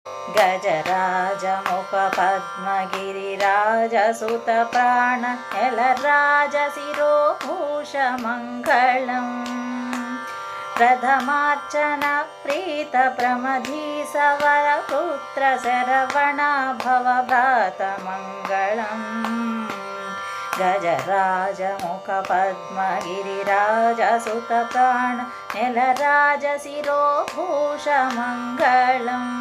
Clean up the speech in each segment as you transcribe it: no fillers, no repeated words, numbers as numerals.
गजराजमुखपद्मगिरिराजसुतप्राण यलराजशिरोभूषमङ्गलम् प्रथमार्चन प्रीतप्रमथीसवरपुत्र शरवणा भवभ्रातमङ्गलम् गजराजमुखपद्मगिरिराजसुतप्राण यलराजशिरोभूषमङ्गलम्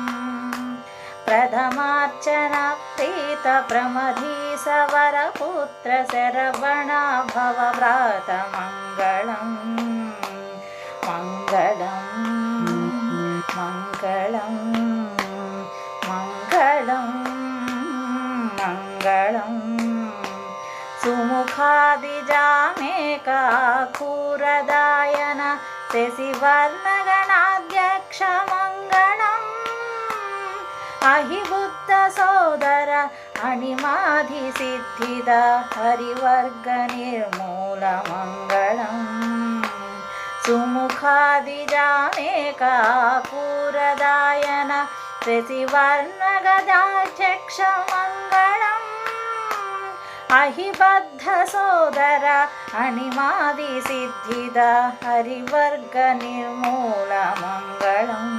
प्रथमार्चन प्रीतप्रमथीसवरपुत्र शरवणा भवभ्रातमङ्गलम् मङ्गलं मङ्गलं मङ्गलं मङ्गलं सुमुखादिजामेकाकूरदायन शशिवर्णगणाध्यक्षमङ्गलम् अहिबुद्धसोदर अणिमाधिसिद्धिद हरिवर्गनिर्मूलमङ्गलम् सुमुखादिजामेकाकूरदायन शशिवर्णगदाध्यक्षमङ्गलम् अहिबद्धसोदर अणिमादिसिद्धिद हरिवर्गनिर्मूलमङ्गलम्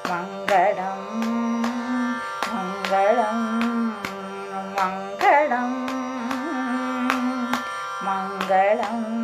मङ्गलं मङ्गलं मङ्गलं मङ्गलम्